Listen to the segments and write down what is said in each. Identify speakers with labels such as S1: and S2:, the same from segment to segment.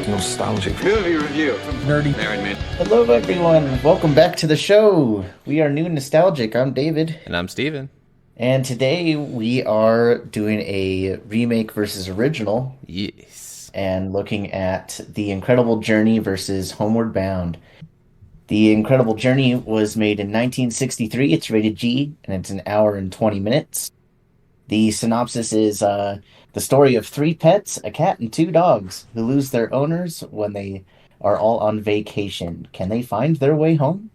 S1: Nostalgic.
S2: Movie review.
S3: Nerdy.
S2: Married Man.
S4: Hello, everyone. Welcome back to the show. We are new nostalgic. I'm David,
S3: And I'm Steven.
S4: and today we are doing a remake versus original
S3: Yes.
S4: and looking at The Incredible Journey versus Homeward Bound. The Incredible Journey was made in 1963. It's rated G, and it's an hour and 20 minutes. The synopsis is the story of three pets, a cat, and two dogs who lose their owners when they are all on vacation. Can they find their way home?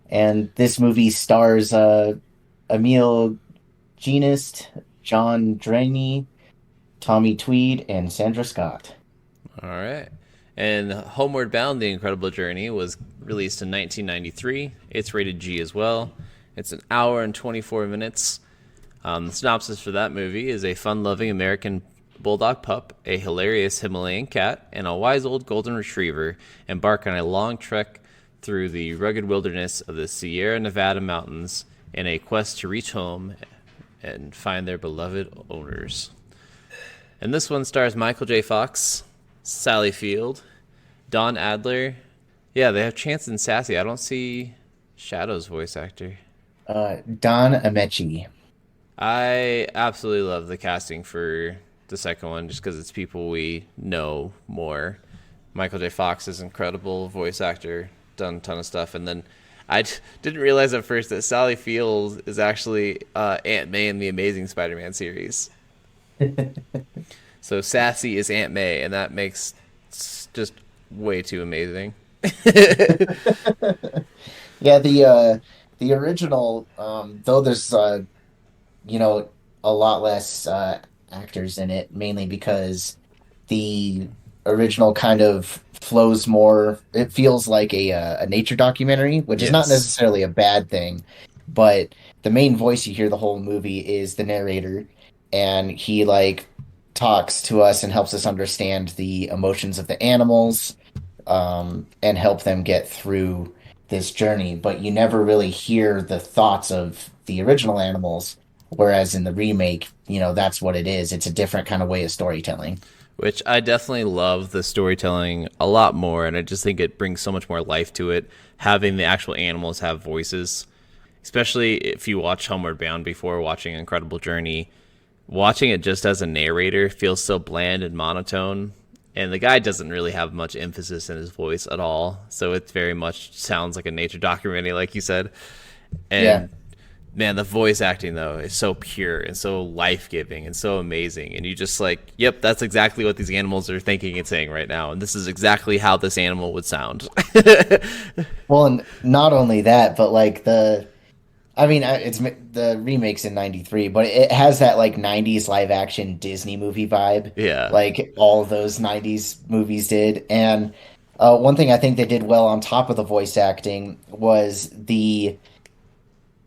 S4: And this movie stars Emil Genist, John Draney, Tommy Tweed, and Sandra Scott.
S3: All right. And Homeward Bound, The Incredible Journey was released in 1993. It's rated G as well. It's an hour and 24 minutes. The synopsis for that movie is a fun-loving American bulldog pup, a hilarious Himalayan cat, and a wise old golden retriever embark on a long trek through the rugged wilderness of the Sierra Nevada mountains in a quest to reach home and find their beloved owners. And this one stars Michael J. Fox, Sally Field, Don Adler. Yeah, they have Chance and Sassy. I don't see Shadow's voice actor.
S4: Don Ameche.
S3: I absolutely love the casting for the second one just because it's people we know more. Michael J. Fox is incredible voice actor, done a ton of stuff. And then didn't realize at first that Sally Field is actually Aunt May in the Amazing Spider-Man series. So Sassy is Aunt May, and that makes just way too amazing.
S4: Yeah, the original, though there's a lot less actors in it, mainly because the original kind of flows more. It feels like a nature documentary, which is not necessarily a bad thing, but the main voice you hear the whole movie is the narrator, and he talks to us and helps us understand the emotions of the animals, and help them get through this journey. But you never really hear the thoughts of the original animals. Whereas in the remake, that's what it is. It's a different kind of way of storytelling.
S3: Which I definitely love the storytelling a lot more, and I just think it brings so much more life to it, having the actual animals have voices. Especially if you watch Homeward Bound before watching Incredible Journey, watching it just as a narrator feels so bland and monotone, and the guy doesn't really have much emphasis in his voice at all, so it very much sounds like a nature documentary, like you said. And
S4: yeah.
S3: Man, the voice acting, though, is so pure and so life-giving and so amazing. And you just yep, that's exactly what these animals are thinking and saying right now. And this is exactly how this animal would sound.
S4: Well, and not only that, but it's the remake's in 93, but it has that 90s live action Disney movie vibe.
S3: Yeah.
S4: Like all of those 90s movies did. And one thing I think they did well on top of the voice acting was the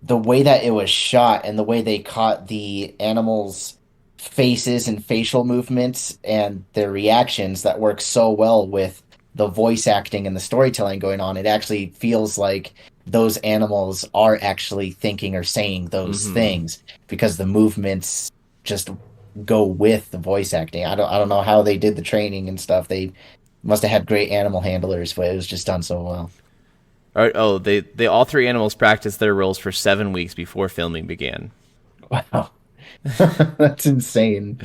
S4: way that it was shot and the way they caught the animals' faces and facial movements and their reactions that work so well with the voice acting and the storytelling going on. It actually feels like those animals are actually thinking or saying those things because the movements just go with the voice acting. I don't know how they did the training and stuff. They must have had great animal handlers, but it was just done so well.
S3: Oh, they all three animals practiced their roles for 7 weeks before filming began.
S4: Wow. That's insane.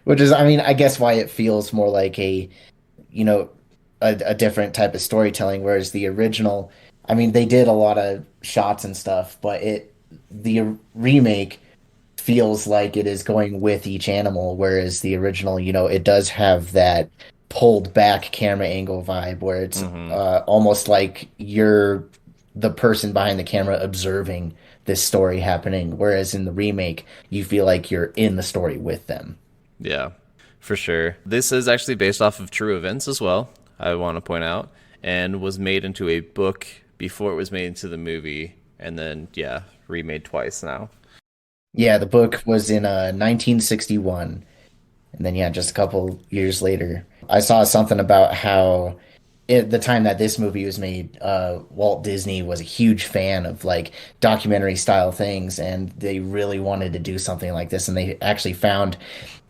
S4: Which is, I guess why it feels more like a different type of storytelling, whereas the original, they did a lot of shots and stuff, but the remake feels like it is going with each animal, whereas the original, it does have that pulled back camera angle vibe where it's almost like you're the person behind the camera observing this story happening, whereas in the remake you feel like you're in the story with them.
S3: Yeah, for sure. This is actually based off of true events as well, I want to point out, and was made into a book before it was made into the movie, and then remade twice now.
S4: Yeah, the book was in 1961. And then, just a couple years later, I saw something about how at the time that this movie was made, Walt Disney was a huge fan of documentary style things, and they really wanted to do something like this. And they actually found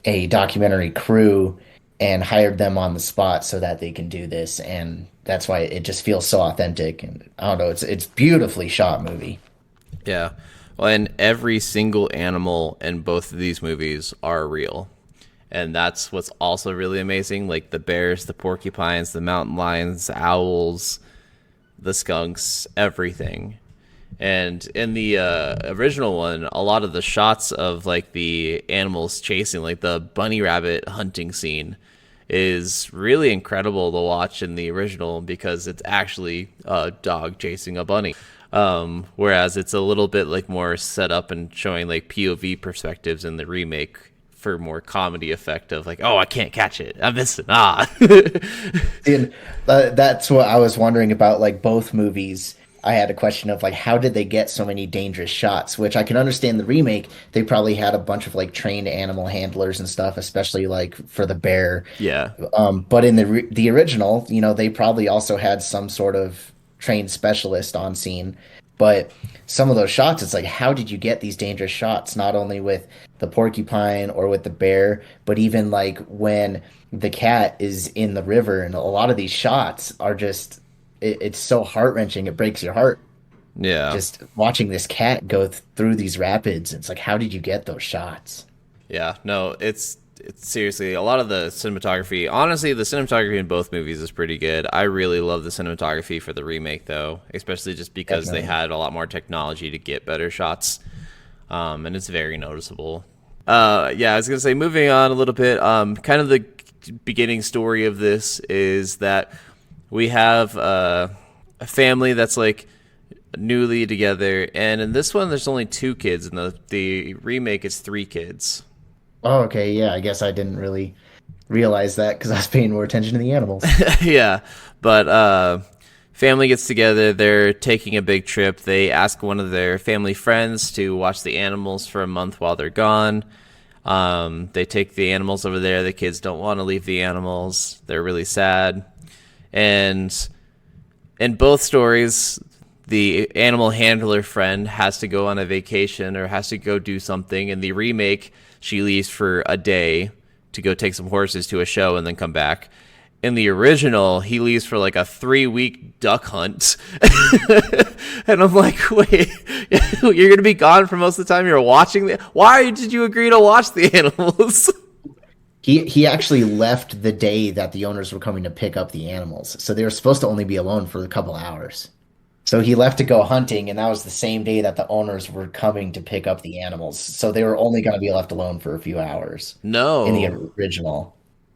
S4: a documentary crew and hired them on the spot so that they can do this, and that's why it just feels so authentic. And I don't know, it's beautifully shot movie.
S3: Yeah. Well, and every single animal in both of these movies are real. And that's what's also really amazing. Like the bears, the porcupines, the mountain lions, the owls, the skunks, everything. And in the original one, a lot of the shots of like the animals chasing, like the bunny rabbit hunting scene, is really incredible to watch in the original because it's actually a dog chasing a bunny. Whereas it's a little bit like more set up and showing like POV perspectives in the remake for more comedy effect of like, oh, I can't catch it, I'm missing.
S4: And that's what I was wondering about, like both movies. I had a question of like, how did they get so many dangerous shots? Which I can understand the remake. They probably had a bunch of like trained animal handlers and stuff, especially like for the bear.
S3: Yeah,
S4: But in the original, they probably also had some sort of trained specialist on scene. But some of those shots, it's like, how did you get these dangerous shots? Not only with the porcupine or with the bear, but even like when the cat is in the river, and a lot of these shots are just, it's so heart wrenching. It breaks your heart
S3: yeah.
S4: just watching this cat go through these rapids. It's like, how did you get those shots?
S3: Yeah, no, it's seriously a lot of the cinematography. Honestly, the cinematography in both movies is pretty good. I really love the cinematography for the remake, though, especially just because they
S4: Definitely.
S3: had a lot more technology to get better shots, and it's very noticeable. Yeah, I was gonna say, moving on a little bit. Kind of the beginning story of this is that we have a family that's like newly together, and in this one, there's only two kids. In the remake, it's three kids.
S4: Oh, okay. Yeah, I guess I didn't really realize that because I was paying more attention to the animals.
S3: Yeah, but family gets together. They're taking a big trip. They ask one of their family friends to watch the animals for a month while they're gone. They take the animals over there. The kids don't want to leave the animals. They're really sad. And in both stories, the animal handler friend has to go on a vacation or has to go do something. In the remake, she leaves for a day to go take some horses to a show and then come back. In the original, he leaves for like a 3-week duck hunt. And I'm like, wait, you're going to be gone for most of the time you're watching the. Why did you agree to watch the animals?
S4: He actually left the day that the owners were coming to pick up the animals. So they were supposed to only be alone for a couple hours. So he left to go hunting, and that was the same day that the owners were coming to pick up the animals. So they were only going to be left alone for a few hours in the
S3: No.
S4: original.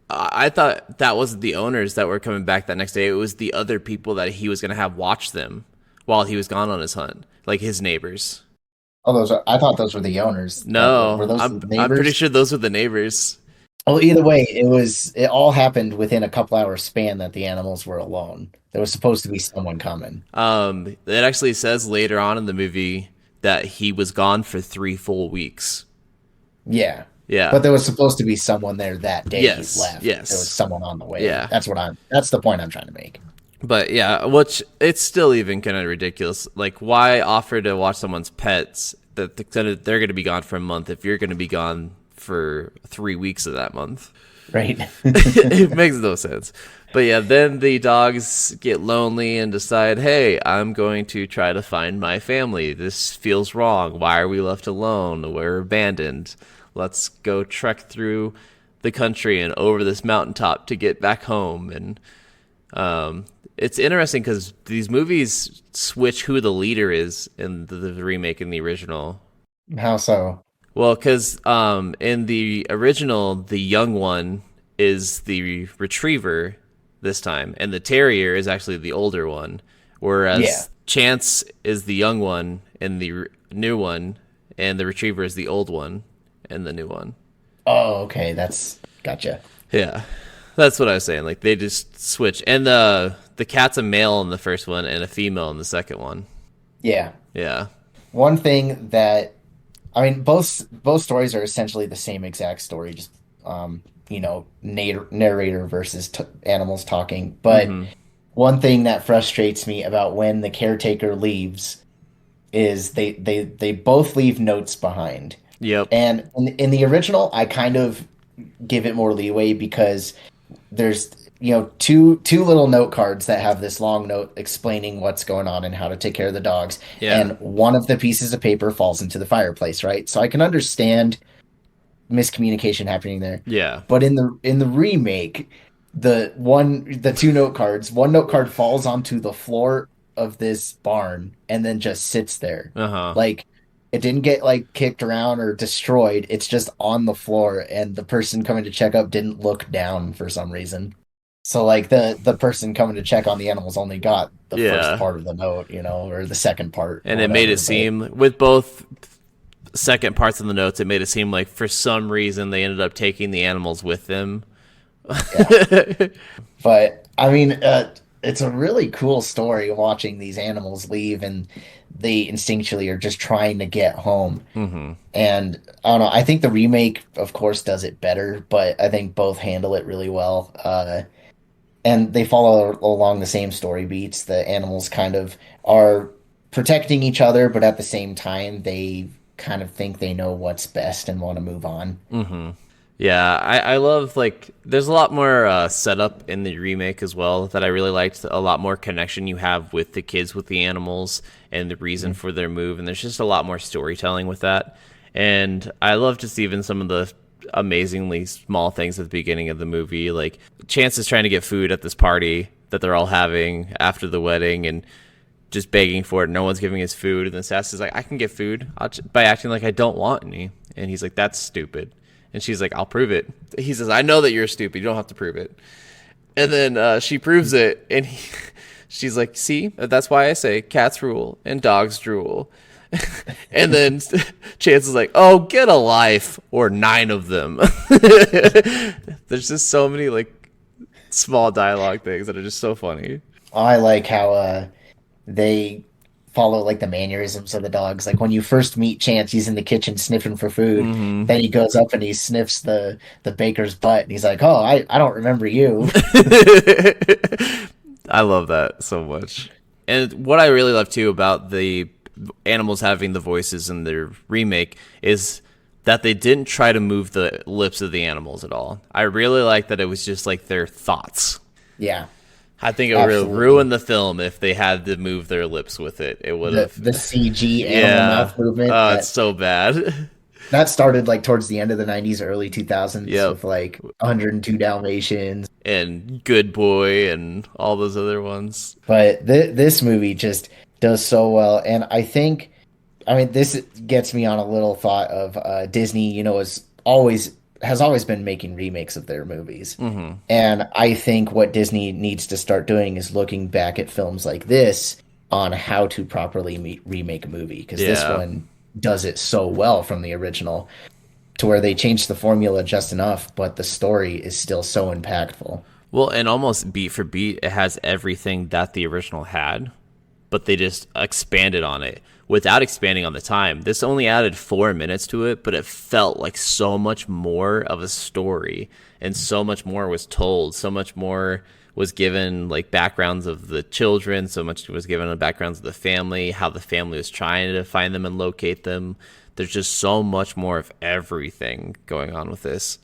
S3: I thought that wasn't the owners that were coming back that next day. It was the other people that he was going to have watch them while he was gone on his hunt, like his neighbors.
S4: Oh, I thought those were the owners. Were
S3: No,
S4: those the
S3: I'm pretty
S4: neighbors?
S3: sure those were the neighbors.
S4: Well, either way, it all happened within a couple hour span that the animals were alone. There was supposed to be someone coming.
S3: It actually says later on in the movie that he was gone for 3 full weeks.
S4: Yeah.
S3: Yeah.
S4: But there was supposed to be someone there that day he
S3: Yes.
S4: left. There was
S3: Yes.
S4: someone on the way.
S3: Yeah.
S4: That's the point I'm trying to make.
S3: But yeah, which it's still even kind of ridiculous. Like, why offer to watch someone's pets that they're going to be gone for a month if you're going to be gone for 3 weeks of that month?
S4: Right.
S3: It makes no sense. But yeah, then the dogs get lonely and decide, hey, I'm going to try to find my family. This feels wrong. Why are we left alone? We're abandoned. Let's go trek through the country and over this mountaintop to get back home. And it's interesting because these movies switch who the leader is in the remake and the original.
S4: How so?
S3: Well, because in the original, the young one is the retriever this time, and the terrier is actually the older one,
S4: Yeah.
S3: whereas Chance is the young one in the new one, and the retriever is the old one in the new one.
S4: Oh, okay. That's gotcha.
S3: Yeah, that's what I was saying. Like they just switch, and the cat's a male in the first one and a female in the second one.
S4: Yeah.
S3: Yeah,
S4: One thing that I mean, both stories are essentially the same exact story, just narrator versus animals talking. But one thing that frustrates me about when the caretaker leaves is they both leave notes behind.
S3: yep,
S4: And in the original, I kind of give it more leeway because there's two little note cards that have this long note explaining what's going on and how to take care of the dogs,
S3: Yeah.
S4: and one of the pieces of paper falls into the fireplace, right? So I can understand miscommunication happening there.
S3: Yeah.
S4: But in the remake, the two note cards, one note card falls onto the floor of this barn and then just sits there.
S3: Uh-huh.
S4: Like it didn't get like kicked around or destroyed. It's just on the floor and the person coming to check up didn't look down for some reason. So like the person coming to check on the animals only got the first
S3: Yeah.
S4: part of the note, or the second part or
S3: And it made
S4: whatever.
S3: it seem, with both second parts of the notes, it made it seem like for some reason they ended up taking the animals with them.
S4: But I mean, it's a really cool story watching these animals leave and they instinctually are just trying to get home.
S3: Hmm.
S4: And I don't know, I think the remake, of course, does it better, but I think both handle it really well. And they follow along the same story beats. The animals kind of are protecting each other, but at the same time, they kind of think they know what's best and want to move on.
S3: Hmm. Yeah, I love, like, there's a lot more setup in the remake as well that I really liked. A lot more connection you have with the kids, with the animals, and the reason for their move. And there's just a lot more storytelling with that. And I love just even some of the amazingly small things at the beginning of the movie. Like, Chance is trying to get food at this party that they're all having after the wedding and just begging for it. No one's giving his food. And then Sass is like, I can get food by acting like I don't want any. And he's like, that's stupid. And she's like, I'll prove it. He says, I know that you're stupid. You don't have to prove it. And then she proves it. And she's like, see, that's why I say cats rule and dogs drool. And then Chance is like, oh, get a life, or 9 of them. There's just so many like small dialogue things that are just so funny.
S4: I like how they follow like the mannerisms of the dogs. Like when you first meet Chance, he's in the kitchen sniffing for food.
S3: Hmm.
S4: Then he goes up and he sniffs the baker's butt, and he's like, "Oh, I don't remember you."
S3: I love that so much. And what I really love too about the animals having the voices in their remake is that they didn't try to move the lips of the animals at all. I really like that it was just like their thoughts.
S4: Yeah,
S3: I think it would really
S4: absolutely.
S3: ruin the film if they had to move their lips with it. It would have.
S4: The CG animal
S3: Yeah.
S4: mouth movement
S3: It's so bad.
S4: that started like towards the end of the 90s, early 2000s
S3: Yep.
S4: with like 102 Dalmatians.
S3: And Good Boy and all those other ones.
S4: But this movie just does so well, and I mean, this gets me on a little thought of Disney. Has always been making remakes of their movies,
S3: Hmm.
S4: and I think what Disney needs to start doing is looking back at films like this on how to properly remake a movie, because this
S3: Yeah.
S4: one does it so well from the original to where they changed the formula just enough, but the story is still so impactful.
S3: Well, and almost beat for beat, it has everything that the original had, but they just expanded on it without expanding on the time. This only added 4 minutes to it, but it felt like so much more of a story, and so much more was told. So much more was given, like backgrounds of the children. So much was given on backgrounds of the family, how the family was trying to find them and locate them. There's just so much more of everything going on with this.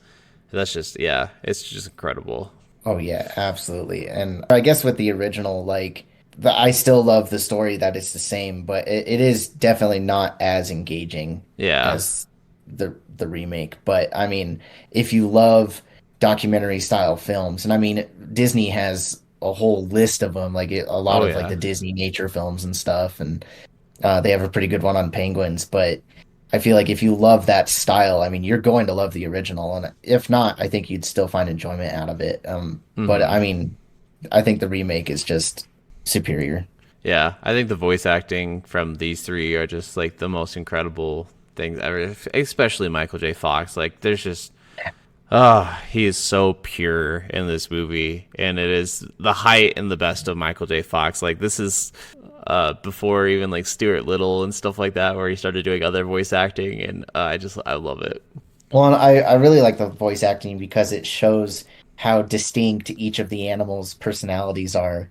S3: That's just, yeah, it's just incredible.
S4: Oh yeah, absolutely. And I guess with the original, like I still love the story that it's the same, but it is definitely not as engaging
S3: Yeah.
S4: as the remake. But I mean, if you love documentary style films, and I mean Disney has a whole list of them, like a lot
S3: Oh,
S4: of like
S3: yeah.
S4: the Disney nature films and stuff, and they have a pretty good one on penguins. But I feel like if you love that style, I mean, you're going to love the original, and if not, I think you'd still find enjoyment out of it. But
S3: Hmm.
S4: I mean, I think the remake is just superior.
S3: Yeah, I think the voice acting from these three are just like the most incredible things ever, especially Michael J. Fox. Like, there's just, he is so pure in this movie, and it is the height and the best of Michael J. Fox. Like, this is before even like Stuart Little and stuff like that, where he started doing other voice acting, and I love it.
S4: Well, and I really like the voice acting because it shows how distinct each of the animals' personalities are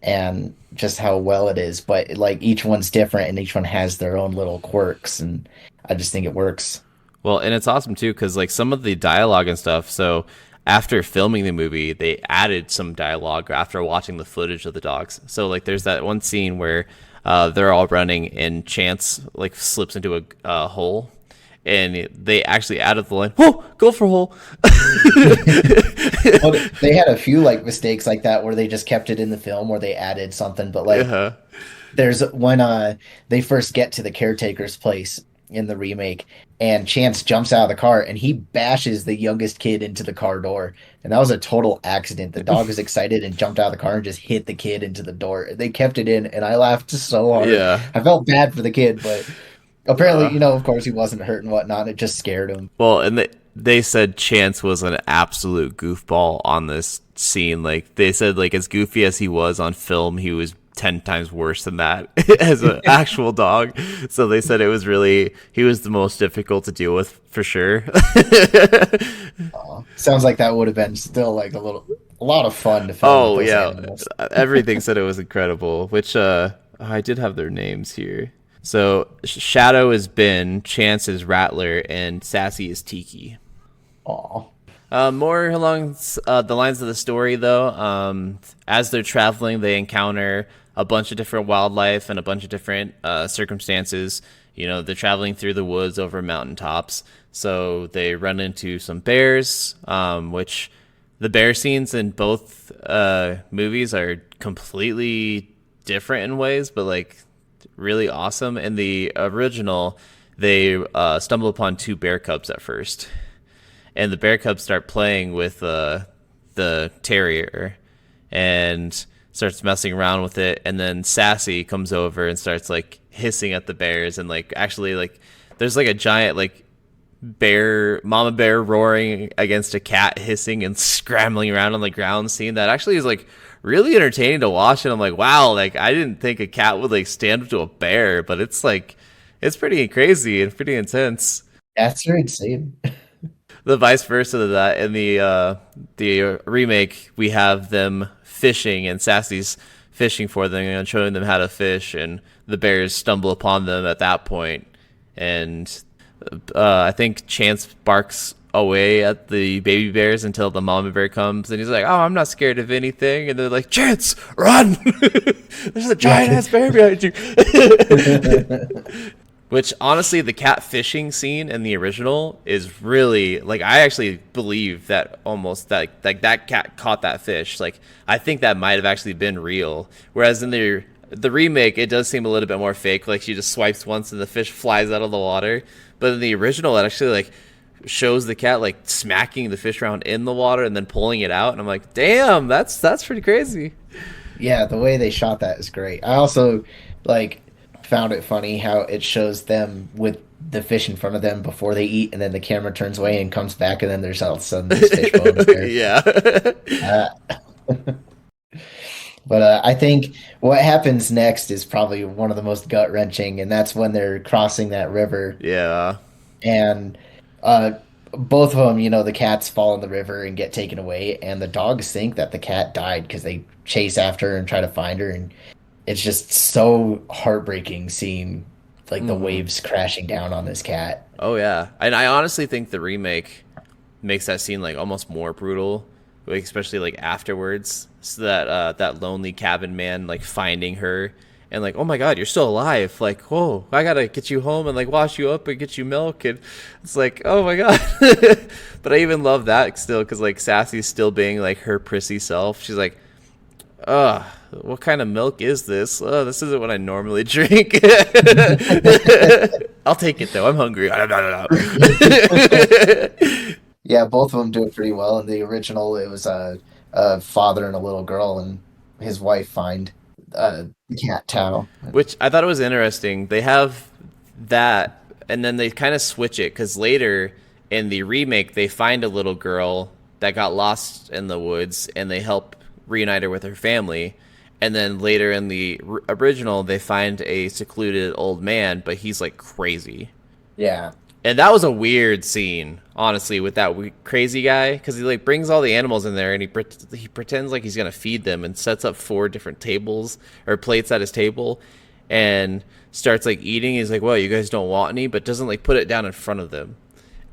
S4: and just how well it is. But like each one's different and each one has their own little quirks, and I just think it works.
S3: Well, and it's awesome too because like some of the dialogue and stuff. So after filming the movie, they added some dialogue after watching the footage of the dogs. So like, there's that one scene where they're all running and Chance like slips into a hole, and they actually added the line, "Whoa, go for hole."
S4: Well, they had a few like mistakes like that where they just kept it in the film where they added something, but like
S3: Uh-huh.
S4: there's when they first get to the caretaker's place in the remake, and Chance jumps out of the car and he bashes the youngest kid into the car door, and that was a total accident. The dog was excited and jumped out of the car and just hit the kid into the door. They kept it in, and I laughed so hard.
S3: Yeah.
S4: I felt bad for the kid, but apparently,
S3: Uh,
S4: of course, he wasn't hurt and whatnot. It just scared him.
S3: well, and they said Chance was an absolute goofball on this scene. Like they said, like as goofy as he was on film, he was 10 times worse than that as an actual dog. So they said he was the most difficult to deal with for sure.
S4: Sounds like that would have been still like a lot of fun to film with
S3: Oh
S4: those
S3: yeah,
S4: animals.
S3: everything said it was incredible. Which I did have their names here. So Shadow is Ben, Chance is Rattler, and Sassy is Tiki.
S4: Aw.
S3: More along the lines of the story, though. As they're traveling, they encounter a bunch of different wildlife and a bunch of different circumstances. They're traveling through the woods over mountaintops, so they run into some bears, which the bear scenes in both movies are completely different in ways, but like really awesome. In the original, they stumble upon two bear cubs at first, and the bear cubs start playing with the terrier and starts messing around with it, and then Sassy comes over and starts like hissing at the bears, and like actually like there's like a giant like mama bear roaring against a cat hissing and scrambling around on the ground scene that actually is like really entertaining to watch. And I'm like, wow, like I didn't think a cat would like stand up to a bear, but it's pretty crazy and pretty intense.
S4: That's insane.
S3: The vice versa to that in the remake, we have them fishing and Sassy's fishing for them and showing them how to fish, and the bears stumble upon them at that point, and I think Chance barks away at the baby bears until the mama bear comes, and he's like, "Oh, I'm not scared of anything," and they're like, "Chance, run! There's a giant ass bear behind you." Which honestly, the cat fishing scene in the original is really like I actually believe that almost that cat caught that fish. Like I think that might have actually been real. Whereas in the remake, it does seem a little bit more fake. Like she just swipes once and the fish flies out of the water. But in the original, it actually like shows the cat like smacking the fish around in the water and then pulling it out. And I'm like, damn, that's pretty crazy.
S4: Yeah, the way they shot that is great. I also like found it funny how it shows them with the fish in front of them before they eat, and then the camera turns away and comes back, and then there's all of a sudden this fish bones there.
S3: Yeah.
S4: Uh, but I think what happens next is probably one of the most gut wrenching, and that's when they're crossing that river,
S3: Yeah.
S4: and uh, both of them, the cats fall in the river and get taken away, and the dogs think that the cat died because they chase after her and try to find her, and it's just so heartbreaking seeing like the
S3: Mhm.
S4: waves crashing down on this cat.
S3: Oh yeah, and I honestly think the remake makes that scene like almost more brutal, like especially like afterwards. So that that lonely cabin man like finding her and like, oh my god, you're still alive! Like, whoa, I gotta get you home and like wash you up and get you milk, and it's like, oh my god. But I even love that still because like Sassy's still being like her prissy self. She's like, ugh, what kind of milk is this? This isn't what I normally drink. I'll take it though. I'm hungry.
S4: Yeah, both of them do it pretty well. In the original, it was a father and a little girl, and his wife find the cat Tao.
S3: Which I thought it was interesting. They have that, and then they kind of switch it because later in the remake, they find a little girl that got lost in the woods, and they help reunite her with her family. And then later in the original, they find a secluded old man, but he's like crazy.
S4: Yeah,
S3: And that was a weird scene, honestly, with that crazy guy, because he like brings all the animals in there and he pretends like he's gonna feed them and sets up 4 different tables or plates at his table, and starts like eating. He's like, "Well, you guys don't want any," but doesn't like put it down in front of them.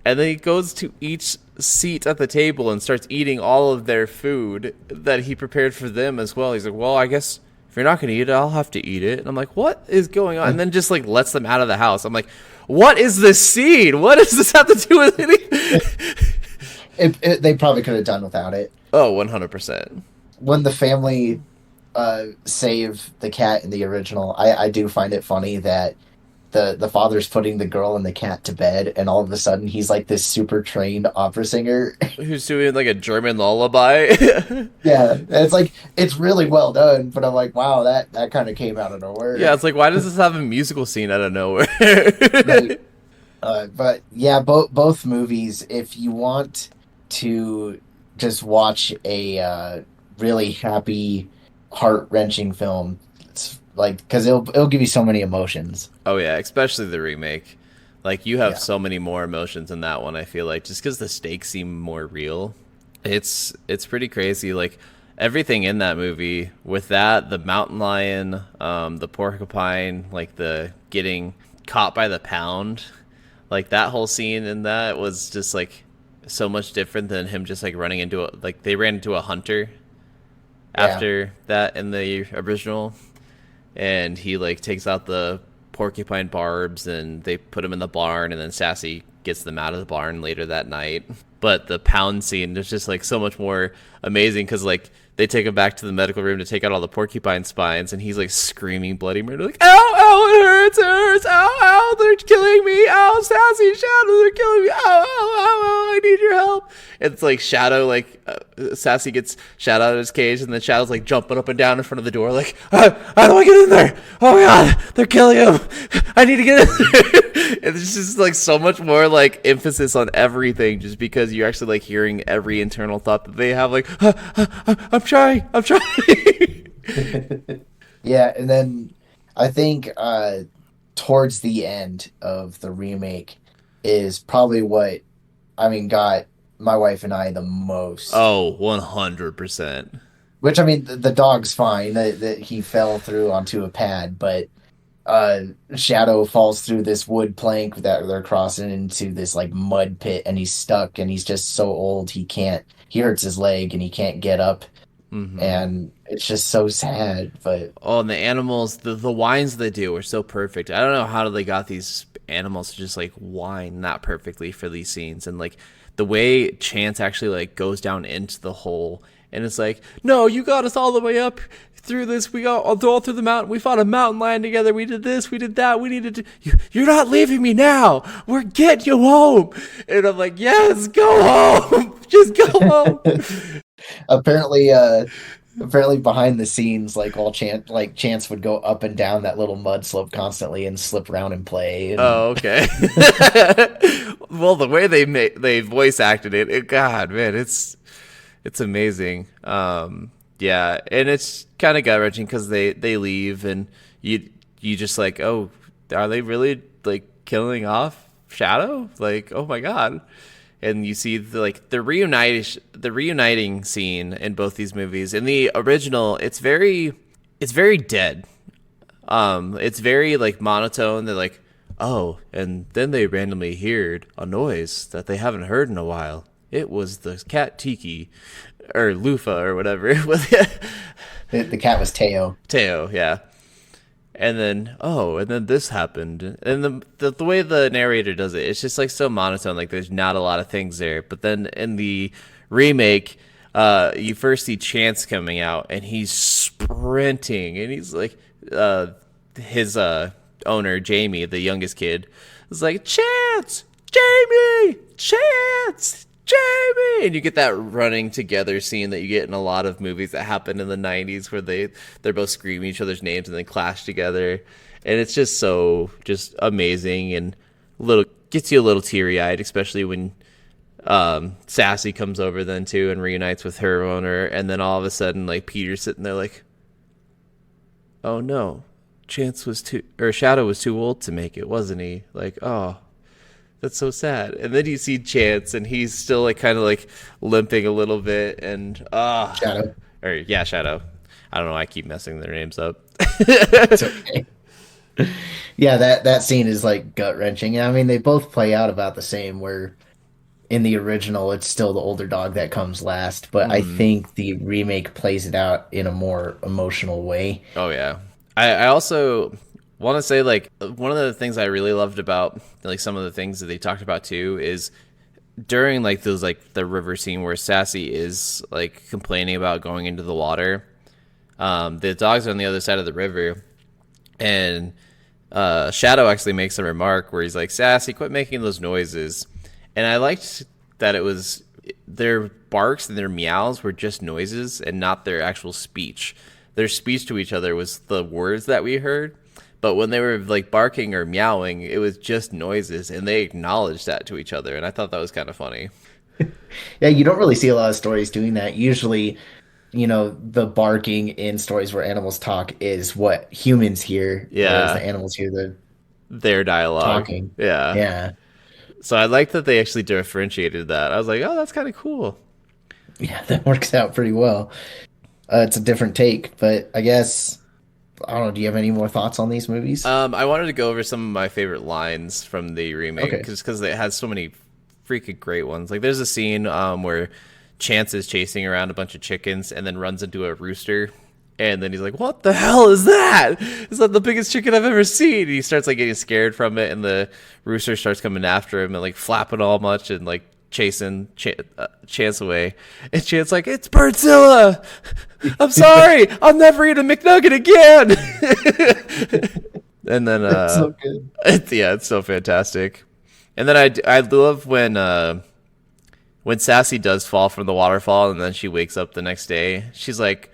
S3: And then he goes to each seat at the table and starts eating all of their food that he prepared for them as well. He's like, well, I guess if you're not going to eat it, I'll have to eat it. And I'm like, what is going on? And then just like lets them out of the house. I'm like, what is this scene? What does this have to do with anything?
S4: They probably could have done without it.
S3: Oh, 100%.
S4: When the family save the cat in the original, I do find it funny that the father's putting the girl and the cat to bed, and all of a sudden he's like this super trained opera singer
S3: Who's doing like a German lullaby.
S4: Yeah, and it's like it's really well done, but I'm like, wow, that kind of came out of nowhere.
S3: Yeah, it's like, why does this have a musical scene out of nowhere?
S4: Right. But yeah, both movies, if you want to just watch a really happy, heart-wrenching film, it's like because it'll give you so many emotions.
S3: Oh yeah, especially the remake. Like you have
S4: Yeah.
S3: so many more emotions in that one. I feel like just because the stakes seem more real, it's pretty crazy. Like everything in that movie with that, the mountain lion, the porcupine, like the getting caught by the pound, like that whole scene in that was just like so much different than him just like running into a like they ran into a hunter
S4: Yeah.
S3: after that in the original, and he like takes out the porcupine barbs and they put him in the barn, and then Sassy gets them out of the barn later that night. But the pound scene is just like so much more amazing because like they take him back to the medical room to take out all the porcupine spines, and he's like screaming bloody murder, like, ow, ow, it hurts, ow, ow, they're killing me, ow, Sassy, Shadow, they're killing me, ow, ow, ow, ow, I need your help. It's like Shadow, like Sassy gets Shadow out of his cage, and then Shadow's like jumping up and down in front of the door, like, how do I get in there? Oh my god, they're killing him. I need to get in there. It's just like so much more like emphasis on everything, just because you're actually like hearing every internal thought that they have, like, I'm trying.
S4: Yeah, and then I think towards the end of the remake is probably what got my wife and I the most.
S3: Oh, 100%.
S4: Which I mean, the dog's fine that he fell through onto a pad, but Shadow falls through this wood plank that they're crossing into this like mud pit, and he's stuck, and he's just so old he hurts his leg and he can't get up,
S3: Hmm.
S4: and it's just so sad. But
S3: Oh, and the animals, the whines they do are so perfect. I don't know how they got these animals to just like whine that perfectly for these scenes, and like the way Chance actually like goes down into the hole, and it's like, no, you got us all the way up through this. We got all through the mountain. We fought a mountain lion together. We did this. We did that. We needed to. You're not leaving me now. We're getting you home. And I'm like, yes, go home. Just go home.
S4: apparently, apparently behind the scenes, like Chance would go up and down that little mud slope constantly and slip around and play. And
S3: Oh, okay. Well, the way they voice acted God, man, it's amazing. Yeah, and it's kind of gut wrenching because they leave, and you just like, oh, are they really like killing off Shadow? Like, oh my god. And you see the reuniting scene in both these movies. In the original, it's very dead. It's very like monotone. They're like, oh, and then they randomly heard a noise that they haven't heard in a while. It was the cat Tiki, or Lufa, or whatever it was.
S4: the cat was Teo.
S3: Teo, yeah. And then this happened. And the way the narrator does it, it's just like so monotone. Like there's not a lot of things there. But then in the remake, you first see Chance coming out, and he's sprinting, and he's like, his owner Jamie, the youngest kid, is like, Chance, Jamie, Chance, Jamie, and you get that running together scene that you get in a lot of movies that happened in the '90s, where they're both screaming each other's names and then clash together, and it's just so just amazing, and little gets you a little teary eyed, especially when Sassy comes over then too and reunites with her owner, and then all of a sudden like Peter's sitting there like, oh no, Shadow was too old to make it, wasn't he? Like, oh, that's so sad. And then you see Chance, and he's still like kind of like limping a little bit, and
S4: Shadow.
S3: or yeah, Shadow. I don't know. I keep messing their names up.
S4: It's okay. Yeah, that scene is like gut wrenching. I mean, they both play out about the same. Where in the original, it's still the older dog that comes last, but I
S3: Hmm.
S4: think the remake plays it out in a more emotional way.
S3: Oh yeah. I also want to say like one of the things I really loved about like some of the things that they talked about too is during like those like the river scene where Sassy is like complaining about going into the water. The dogs are on the other side of the river, and Shadow actually makes a remark where he's like, "Sassy, quit making those noises." And I liked that it was their barks and their meows were just noises and not their actual speech. Their speech to each other was the words that we heard, but when they were like barking or meowing, it was just noises, and they acknowledged that to each other, and I thought that was kind of funny.
S4: Yeah, you don't really see a lot of stories doing that. Usually, the barking in stories where animals talk is what humans hear, whereas the
S3: Yeah,
S4: animals hear the
S3: their dialogue.
S4: talking.
S3: Yeah.
S4: Yeah.
S3: So I like that they actually differentiated that. I was like, oh, that's kind of cool.
S4: Yeah, that works out pretty well. It's a different take, but I guess I don't know. Do you have any more thoughts on these movies?
S3: I wanted to go over some of my favorite lines from the remake
S4: Okay.
S3: because it has so many freaking great ones. Like there's a scene where Chance is chasing around a bunch of chickens and then runs into a rooster. And then he's like, "What the hell is that? Is that the biggest chicken I've ever seen?" And he starts like getting scared from it, and the rooster starts coming after him and like flapping all much and like chasing Chance away. And Chance like, "It's Birdzilla. I'm sorry. I'll never eat a McNugget again." And then
S4: That's so good.
S3: it's so fantastic. And then I love when Sassy does fall from the waterfall and then she wakes up the next day. She's like,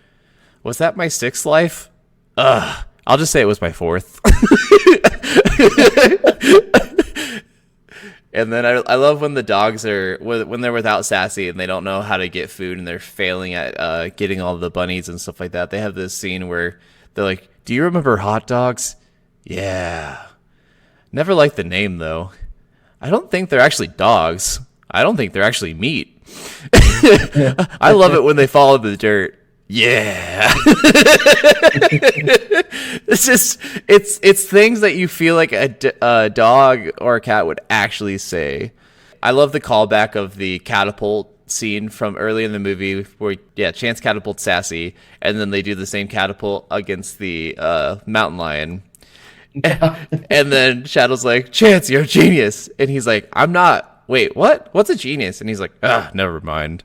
S3: "Was that my sixth life?" Ugh. I'll just say it was my fourth. And then I love when the dogs are when they're without Sassy and they don't know how to get food and they're failing at getting all the bunnies and stuff like that. They have this scene where they're like, "Do you remember hot dogs?" Yeah. Never liked the name though. I don't think they're actually dogs. I don't think they're actually meat. I love it when they fall in the dirt. Yeah. It's just it's things that you feel like a dog or a cat would actually say. I love the callback of the catapult scene from early in the movie where yeah, Chance catapults Sassy and then they do the same catapult against the mountain lion. And then Shadow's like, "Chance, you're a genius." And he's like, "I'm not. Wait, what? What's a genius?" And he's like, "Ah, never mind."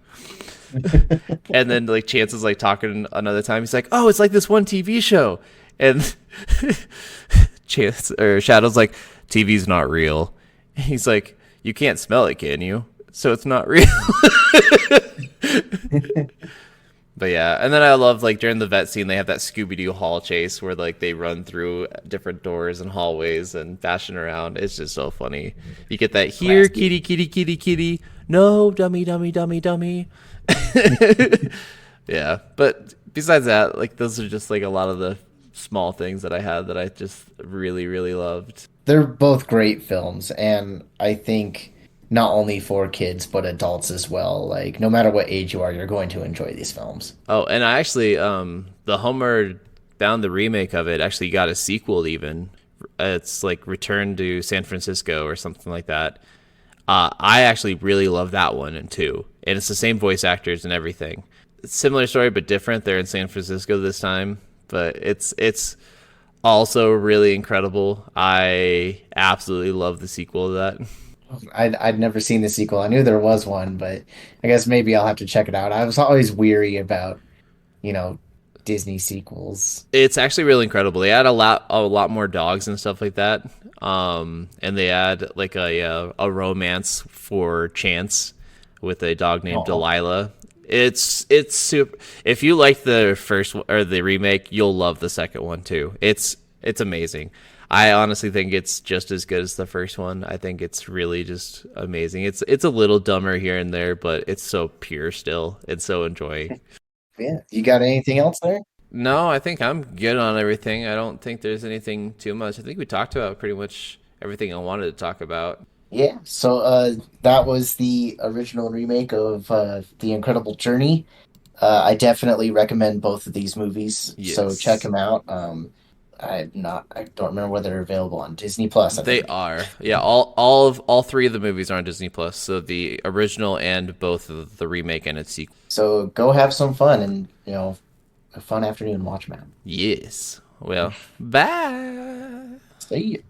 S3: And then like Chance is like talking another time. He's like, "Oh, it's like this one TV show." And Chance or Shadow's like, "TV's not real." And he's like, "You can't smell it, can you? So it's not real." But yeah, and then I love like during the vet scene they have that Scooby Doo hall chase where like they run through different doors and hallways and bashing around. It's just so funny. You get that here,
S4: Classic.
S3: kitty, kitty, kitty, kitty. No, dummy, dummy, dummy, dummy. Yeah, but besides that, like those are just like a lot of the small things that I had that I just really, really loved.
S4: They're both great films, and I think not only for kids but adults as well. Like no matter what age you are, you're going to enjoy these films.
S3: Oh, and I actually, the Homeward Bound the remake of it actually got a sequel. Even it's like Return to San Francisco or something like that. I actually really love that one and two, and it's the same voice actors and everything. Similar story but different. They're in San Francisco this time, but it's also really incredible. I absolutely love the sequel to that.
S4: I'd never seen the sequel. I knew there was one, but I guess maybe I'll have to check it out. I was always weary about, you know, Disney sequels.
S3: It's actually really incredible. They add a lot more dogs and stuff like that. And they add like a romance for Chance with a dog named
S4: Oh,
S3: Delilah. It's super. If you like the first or the remake, you'll love the second one too. It's amazing. I honestly think it's just as good as the first one. I think it's really just amazing. It's a little dumber here and there, but it's so pure still. It's so enjoying.
S4: yeah. You got anything else there?
S3: No, I think I'm good on everything. I don't think there's anything too much. I think we talked about pretty much everything I wanted to talk about.
S4: Yeah. So that was the original remake of The Incredible Journey. I definitely recommend both of these movies, so check
S3: Yes.
S4: them out. I don't remember whether they're available on Disney Plus, I
S3: They
S4: think.
S3: are. Yeah, all three of the movies are on Disney Plus. So the original and both of the remake and its sequel.
S4: So go have some fun and, a fun afternoon watch, man.
S3: Yes. Well, bye.
S4: See you.